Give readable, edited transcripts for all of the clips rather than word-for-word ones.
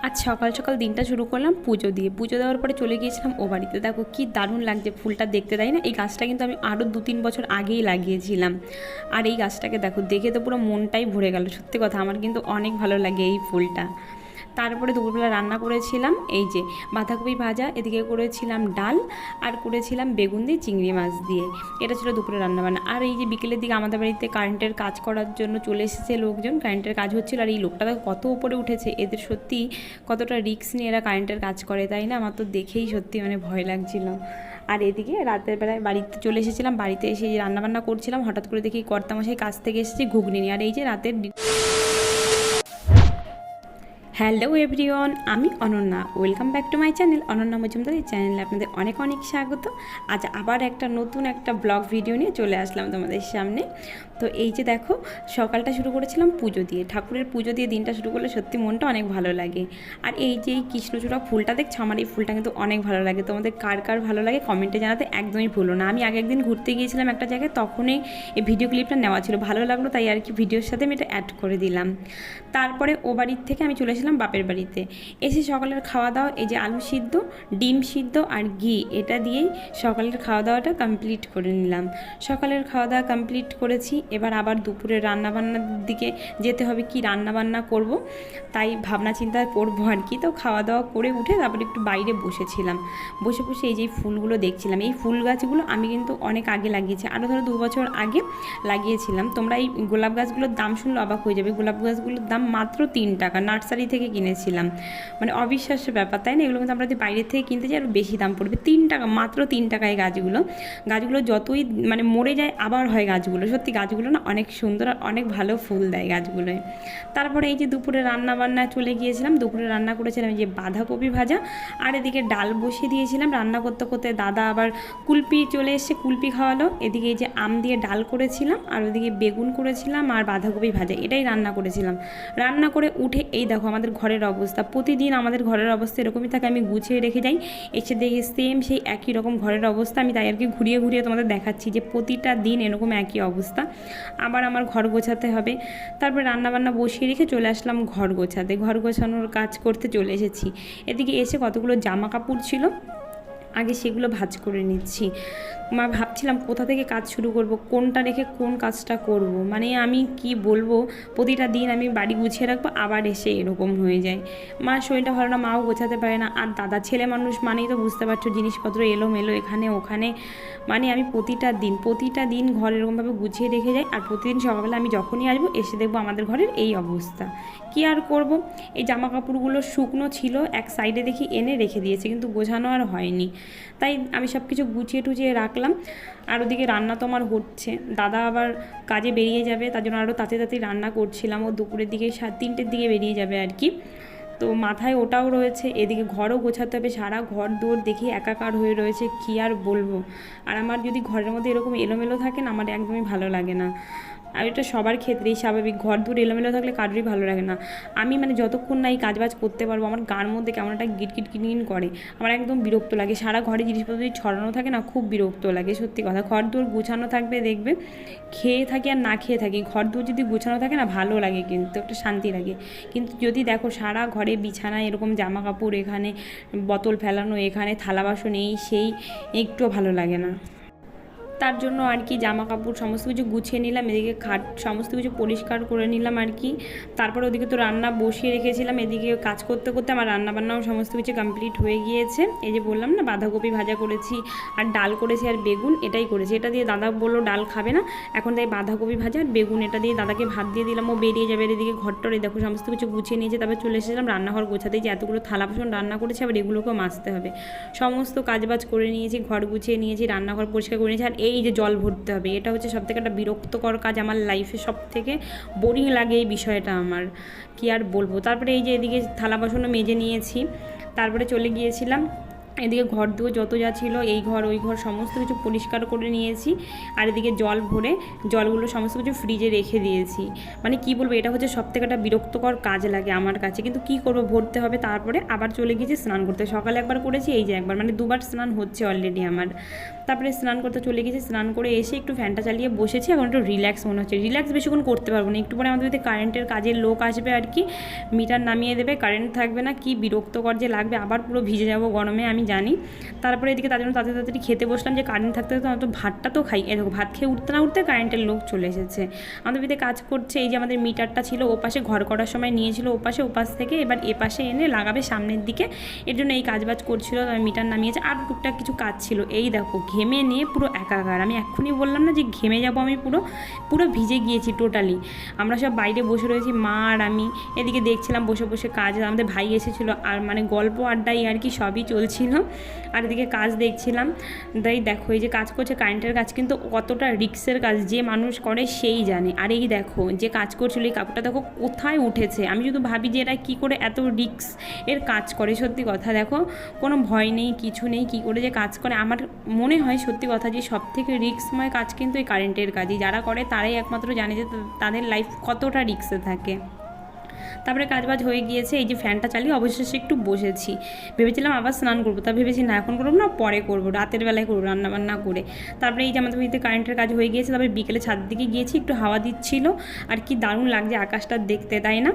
আজ সকাল সকাল দিনটা শুরু করলাম পুজো দিয়ে। পুজো দেওয়ার পরে চলে গিয়েছিলাম ও বাড়িতে। দেখো কি দারুণ লাগছে ফুলটা দেখতে, তাই না? এই গাছটা কিন্তু আমি আরও 2-3 বছর আগেই লাগিয়েছিলাম। আর এই গাছটাকে দেখো, দেখে তো পুরো মনটাই ভরে গেল। সত্যি কথা, আমার কিন্তু অনেক ভালো লাগে এই ফুলটা। তারপরে দুপুরবেলা রান্না করেছিলাম এই যে বাঁধাকপি ভাজা, এদিকে করেছিলাম ডাল, আর করেছিলাম বেগুন দিয়ে চিংড়ি মাছ দিয়ে। এটা ছিল দুপুরে রান্নাবান্না। আর এই যে বিকেলের দিকে আমাদের বাড়িতে কারেন্টের কাজ করার জন্য চলে এসেছে লোকজন। কারেন্টের কাজ হচ্ছিল, আর এই লোকটা দেখো কত উপরে উঠেছে। এদের সত্যি কতটা রিস্ক নিয়ে এরা কারেন্টের কাজ করে, তাই না? আমার তো দেখেই সত্যি মানে ভয় লাগছিল। আর এদিকে রাতের বেলায় বাড়িতে চলে এসেছিলাম। বাড়িতে এসে রান্নাবান্না করছিলাম, হঠাৎ করে দেখি কর্তামশাই কাছ থেকে এসেছি ঘুগনি নিয়ে। আর এই যে রাতের হ্যালো এভরিওয়ান, আমি Ananya. Welcome back to my channel Ananya Majumdar. এই চ্যানেলে আপনাদের অনেক অনেক স্বাগত। আজ আবার একটা নতুন একটা ব্লগ ভিডিও নিয়ে চলে আসলাম তোমাদের সামনে। তো এই যে দেখো, সকালটা শুরু করেছিলাম পুজো দিয়ে। ঠাকুরের পুজো দিয়ে দিনটা শুরু করলে সত্যি মনটা অনেক ভালো লাগে। আর এই যে এই কৃষ্ণচূড়া ফুলটা দেখছো, আমার এই ফুলটা কিন্তু অনেক ভালো লাগে। তোমাদের কার কার ভালো লাগে কমেন্টে জানাতে একদমই ভুলো না। আমি আগে একদিন ঘুরতে গিয়েছিলাম একটা জায়গায়, তখনই এই ভিডিও ক্লিপটা নেওয়া ছিল, ভালো লাগলো তাই আর কি ভিডিওর সাথে আমি এটা অ্যাড করে দিলাম। তারপরে ও বাড়ির থেকে আমি চলে এসেছিলাম বাপের বাড়িতে। এসে সকালের খাওয়া দাওয়া, এই যে আলু সিদ্ধ, ডিম সিদ্ধ আর ঘি, এটা দিয়েই সকালের খাওয়া দাওয়াটা কমপ্লিট করে নিলাম। সকালের খাওয়া দাওয়া কমপ্লিট করেছি। এবার আবার দুপুরে রান্নাবান্নার দিকে যেতে হবে, কি রান্নাবান্না করব তাই ভাবনা চিন্তা করবো আর কি। তো খাওয়া দাওয়া করে উঠে তারপরে একটু বাইরে বসেছিলাম। বসে বসে এই যে ফুলগুলো দেখছিলাম। এই ফুল গাছগুলো আমি কিন্তু অনেক আগে লাগিয়েছি, আরও ধরো 2 বছর আগে লাগিয়েছিলাম। তোমরা এই গোলাপ গাছগুলোর দাম শুনলে অবাক হয়ে যাবে। গোলাপ গাছগুলোর দাম মাত্র 3 টাকা, নার্সারি থেকে কিনেছিলাম। মানে অবিশ্বাস্য ব্যাপার, তাই না? এগুলো কিন্তু আমরা যদি বাইরে থেকে কিনতে যাই আরও বেশি দাম পড়বে। 3 টাকা, মাত্র 3 টাকায় গাছগুলো যতই মানে মরে যায় আবার হয় গাছগুলো। সত্যি গাছগুলো না অনেক সুন্দর আর অনেক ভালো ফুল দেয় গাছগুলোয়। তারপরে এই যে দুপুরে রান্না চলে গিয়েছিলাম। দুপুরে রান্না করেছিলাম এই যে বাঁধাকপি ভাজা, আর এদিকে ডাল বসিয়ে দিয়েছিলাম। রান্না করতে করতে দাদা আবার কুলপি চলে এসছে, কুলপি খাওয়ালো। এদিকে এই যে আম দিয়ে ডাল করেছিলাম, আর ওদিকে বেগুন করেছিলাম আর বাঁধাকপি ভাজা, এটাই রান্না করেছিলাম। রান্না করে উঠে এই দেখো আমাদের ঘরের অবস্থা। প্রতিদিন আমাদের ঘরের অবস্থা এরকমই থাকে, আমি গুছিয়ে রেখে যাই, এসে দেখি সেম সেই একই রকম ঘরের অবস্থা। আমি তাই আর কি ঘুরিয়ে ঘুরিয়ে তোমাদের দেখাচ্ছি যে প্রতিটা দিন এরকম একই অবস্থা। আবার আমার ঘর গোছাতে হবে। তারপর রান্নাবান্না বসিয়ে রেখে চলে আসলাম ঘর গোছাতে। ঘর গোছানোর কাজ করতে চলে এসেছি। এদিকে এসে কতগুলো জামা কাপড় ছিল, আগে সেগুলো ভাঁজ করে নিচ্ছি। মা ভাবছিলাম কোথা থেকে কাজ শুরু করব, কোনটা রেখে কোন কাজটা করব। মানে আমি কি বলবো, প্রতিটা দিন আমি বাড়ি গুছিয়ে রাখবো, আবার এসে এরকম হয়ে যায়। মার শরীরটা ভালো না, মাও গোছাতে পারে না। আর দাদা ছেলে মানুষ মানেই তো বুঝতে পারছো, জিনিসপত্র এলোমেলো এখানে ওখানে। মানে আমি প্রতিটা দিন ঘর এরকমভাবে গুছিয়ে রেখে যাই। আর প্রতিদিন সকালবেলা আমি যখনই আসবো এসে দেখবো আমাদের ঘরের এই অবস্থা। কি আর করব, এই জামা কাপড়গুলো শুকনো ছিল, এক সাইডে দেখি এনে রেখে দিয়েছে, কিন্তু গোছানো আর হয়নি। তাই আমি সব কিছু গুছিয়ে টুছিয়ে রাখলাম। আর ওদিকে রান্না তো আমার হচ্ছে, দাদা আবার কাজে বেরিয়ে যাবে, তার জন্য আরও তাড়াতাড়ি রান্না করছিলাম। ও দুপুরের দিকে 3টের দিকে বেরিয়ে যাবে আর কি। তো মাথায় ওটাও রয়েছে, এদিকে ঘরও গোছাতে হবে। সারা ঘর দৌড় দেখি একাকার হয়ে রয়েছে, কী আর বলবো। আর আমার যদি ঘরের মধ্যে এরকম এলোমেলো থাকে না, আমার একদমই ভালো লাগে না। আর এটা সবার ক্ষেত্রেই স্বাভাবিক, ঘর দূর এলোমেলো থাকলে কারোরই ভালো লাগে না। আমি মানে যতক্ষণ না এই কাজবাজ করতে পারবো, আমার গার মধ্যে কেমন একটা গিটগিট কিনকিন করে, আমার একদম বিরক্ত লাগে। সারা ঘরে জিনিসপত্র যদি ছড়ানো থাকে না, খুব বিরক্ত লাগে। সত্যি কথা, ঘর দূর গুছানো থাকবে, দেখবে খেয়ে থাকি আর না খেয়ে থাকি, ঘর দূর যদি গুছানো থাকে না ভালো লাগে, কিন্তু একটা শান্তি লাগে। কিন্তু যদি দেখো সারা ঘরে বিছানায় এরকম জামা কাপড়, এখানে বোতল ফেলানো, এখানে থালা বাসন, এই সেই, একটুও ভালো লাগে না। তার জন্য আর কি জামা কাপড় সমস্ত কিছু গুছিয়ে নিলাম। এদিকে খাট সমস্ত কিছু পরিষ্কার করে নিলাম আর কি। তারপর ওদিকে তো রান্না বসিয়ে রেখেছিলাম। এদিকে কাজ করতে করতে আমার রান্নাবান্নাও সমস্ত কিছু কমপ্লিট হয়ে গিয়েছে। এই যে বললাম না, বাঁধাকপি ভাজা করেছি আর ডাল করেছি আর বেগুন, এটাই করেছি। এটা দিয়ে দাদা বললো ডাল খাবে না, এখন তাই বাঁধাকপি ভাজা আর বেগুন এটা দিয়ে দাদাকে ভাত দিয়ে দিলাম, ও বেরিয়ে যাবে। এদিকে ঘরটরে দেখো সমস্ত কিছু গুছিয়ে নিয়েছে। তারপর চলে এসেছিলাম রান্নাঘর গোছাতে, যে এতগুলো থালা বাসন রান্না করেছি, আবার এগুলোকেও মাজতে হবে। সমস্ত কাজবাজ করে নিয়েছি, ঘর গুছিয়ে নিয়েছি, রান্নাঘর পরিষ্কার করে নিয়েছি। আর এই যে জল ভরতে হবে, এটা হচ্ছে সবথেকে একটা বিরক্তকর কাজ আমার লাইফে, সবথেকে বোরিং লাগে এই বিষয়টা আমার, কি আর বলবো। তারপরে এই যে এদিকে থালা বাসনও মেজে নিয়েছি। তারপরে চলে গিয়েছিলাম এদিকে ঘর দুয়ার যত যা ছিল, এই ঘর ওই ঘর সমস্ত কিছু পরিষ্কার করে নিয়েছি। আর এদিকে জল ভরে জলগুলো সমস্ত কিছু ফ্রিজে রেখে দিয়েছি। মানে কি বলবো, এটা হচ্ছে সবথেকে একটা বিরক্তকর কাজ লাগে আমার কাছে, কিন্তু কি করব, ভরতে হবে। তারপরে আবার চলে গিয়েছি স্নান করতে। সকালে একবার করেছি, এই যে একবার, মানে 2বার স্নান হচ্ছে অলরেডি আমার। তারপরে স্নান করতে চলে গেছি, স্নান করে এসে একটু ফ্যানটা চালিয়ে বসেছি, এখন একটু রিল্যাক্স মনে হচ্ছে। রিল্যাক্স বেশিক্ষণ করতে পারবো না, একটু পরে আমাদের বাড়িতে কারেন্টের কাজের লোক আসবে আর কি, মিটার নামিয়ে দেবে, কারেন্ট থাকবে না, কি বিরক্তকর যে লাগবে, আবার পুরো ভিজে যাবো গরমে আমি জানি। তারপরে এদিকে তার জন্য তাড়াতাড়ি খেতে বসলাম, যে কারেন্ট থাকতে তো ভাতটা তো খাই। দেখো ভাত খেয়ে উঠতে না উঠতে কারেন্টের লোক চলে এসেছে, আমাদের বাড়িতে কাজ করছে। এই যে আমাদের মিটারটা ছিল ওপাশে, ঘর করার সময় নিয়েছিল ওপাশ থেকে, এবার এপাশে এনে লাগাবে সামনের দিকে, এর জন্য এই কাজবাজ করছিল, মিটার নামিয়েছে, আর টুকটাক কিছু কাজ ছিল। এই দেখো ঘেমে নিয়ে পুরো একাকার, আমি এক্ষুনি বললাম না যে ঘেমে যাবো, আমি পুরো ভিজে গিয়েছি টোটালি। আমরা সব বাইরে বসে রয়েছি, মা আর আমি, এদিকে দেখছিলাম বসে বসে কাজ। আমাদের ভাই এসেছিলো, আর মানে গল্প আড্ডাই আর কি সবই চলছিল, আর এদিকে কাজ দেখছিলাম। তাই দেখো এই যে কাজ করছে, কারেন্টের কাজ কিন্তু কতটা রিক্সের কাজ, যে মানুষ করে সেই জানে। আর এই দেখো যে কাজ করছিল, এই কাপড়টা দেখো কোথায় উঠেছে, আমি শুধু ভাবি যে এরা কী করে এত রিক্স এর কাজ করে। সত্যি কথা দেখো, কোনো ভয় নেই, কিছু নেই, কী করে যে কাজ করে। আমার মনে হয় সত্যি কথা যে সব থেকে রিক্সময় কাজ কিন্তু এই কারেন্টের কাজই, যারা করে তারাই একমাত্র জানে যে তাদের লাইফ কতটা রিক্সে থাকে। তারপরে কাজবাজ হয়ে গিয়েছে, এই যে ফ্যানটা চালিয়ে অবশেষে একটু বসেছি। ভেবেছিলাম আবার স্নান করবো, তা ভেবেছি না এখন করবো না, পরে করবো, রাতের বেলায় করবো রান্নাবান্না করে। তারপরে এই যে আমাদের বাড়িতে কারেন্টের কাজ হয়ে গিয়েছে, তারপরে বিকেলে ছাদের দিকে গিয়েছি, একটু হাওয়া দিচ্ছিল, আর কি দারুণ লাগছে আকাশটা দেখতে, তাই না?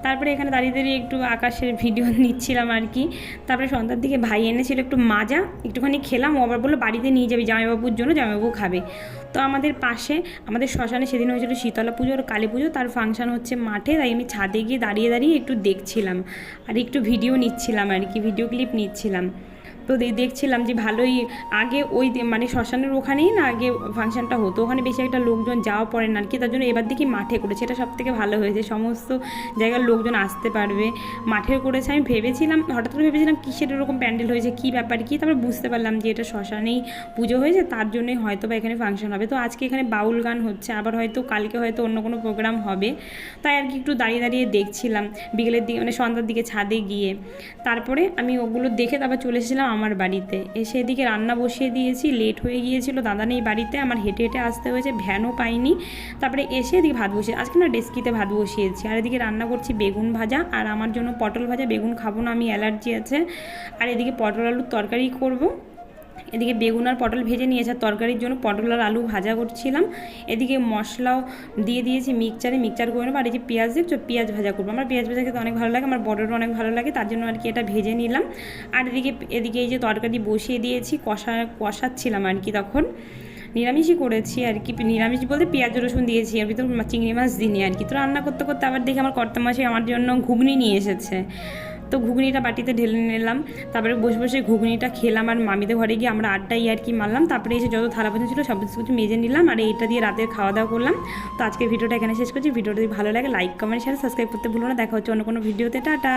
তারপরে এখানে দাঁড়িয়ে দাঁড়িয়ে একটু আকাশের ভিডিও নিচ্ছিলাম আর কি। তারপরে সন্ধ্যার দিকে ভাই এনেছিল একটু মাজা, একটুখানি খেলাম, ও আবার বললো বাড়িতে নিয়ে যাবি জামাইবাবুর জন্য, জামাইবাবু খাবে। তো আমাদের পাশে আমাদের শ্মশানে সেদিন হয়েছিল শীতলা পুজো আর কালী পুজো, তার ফাংশন হচ্ছে মাঠে, তাই আমি ছাদে গিয়ে দাঁড়িয়ে দাঁড়িয়ে একটু দেখছিলাম, আর একটু ভিডিও নিচ্ছিলাম আর কি, ভিডিও ক্লিপ নিচ্ছিলাম। তো দেখছিলাম যে ভালোই, আগে ওই মানে শ্মশানের ওখানেই না আগে ফাংশনটা হতো, ওখানে বেশি একটা লোকজন যাওয়া পড়ে না আর কি, তার জন্য এবার দেখি মাঠে করেছে, এটা সব থেকে ভালো হয়েছে, সমস্ত জায়গার লোকজন আসতে পারবে, মাঠে করেছে। আমি ভেবেছিলাম, হঠাৎ করে ভেবেছিলাম কিসের এরকম প্যান্ডেল হয়েছে, কী ব্যাপার কী, তারপরে বুঝতে পারলাম যে এটা শ্মশানেই পুজো হয়েছে, তার জন্যই হয়তো বা এখানে ফাংশন হবে। তো আজকে এখানে বাউল গান হচ্ছে, আবার হয়তো কালকে হয়তো অন্য কোনো প্রোগ্রাম হবে, তাই আর কি একটু দাঁড়িয়ে দাঁড়িয়ে দেখছিলাম বিকেলের দিকে, মানে সন্ধ্যার দিকে ছাদে গিয়ে। তারপরে আমি ওগুলো দেখে তারপর চলে এসেছিলাম আমার বাড়িতে, এসে এদিকে রান্না বসিয়ে দিয়েছি, লেট হয়ে গিয়েছিল, দাদা নেই বাড়িতে, আমার হেঁটে হেঁটে আসতে হয়েছে, ভ্যানও পাইনি। তারপরে এসে এদিকে ভাত বসিয়ে, আজকে না ডেস্কিতে ভাত বসিয়েছি, আর এদিকে রান্না করছি বেগুন ভাজা, আর আমার জন্য পটল ভাজা, বেগুন খাবো না আমি, অ্যালার্জি আছে। আর এদিকে পটল আলুর তরকারি করব, এদিকে বেগুন আর পটল ভেজে নিয়েছে, আর তরকারির জন্য পটল আর আলু ভাজা করছিলাম। এদিকে মশলাও দিয়ে দিয়েছি মিক্সচার করে নেবো, আর এই যে পেঁয়াজ দেখছো, পেঁয়াজ ভাজা করবো, আমার পেঁয়াজ ভাজা খেতে অনেক ভালো লাগে, আমার বড়রও অনেক ভালো লাগে, তার জন্য আর কি এটা ভেজে নিলাম। আর এদিকে এই যে তরকারি বসিয়ে দিয়েছি, কষাচ্ছিলাম আর কি, তখন নিরামিষই করেছি আর কি, নিরামিষ বলতে পেঁয়াজ রসুন দিয়েছি, আর ভিতর চিংড়ি মাছ দিইনি আর কি। তো রান্না করতে করতে আবার দেখি আমার কর্তামশাই আমার জন্য ঘুগনি নিয়ে এসেছে, তো ঘুগনিটা বাটিতে ঢেলে নিলাম, তারপরে বসে বসে ঘুগনিটা খেলাম, আর মামিদের ঘরে গিয়ে আমরা আড্ডাই আর কি মারলাম। তারপরে এসে যত থালা বাসন ছিল সব কিছু মেজে নিলাম, আর এইটা দিয়ে রাতের খাওয়া দাওয়া করলাম। তো আজকের ভিডিওটা এখানে শেষ করছি, ভিডিওটা যদি ভালো লাগে লাইক কমেন্ট শেয়ার সাবস্ক্রাইব করতে ভুলো না। দেখা হচ্ছে অন্য কোনো ভিডিওতে, টাটা।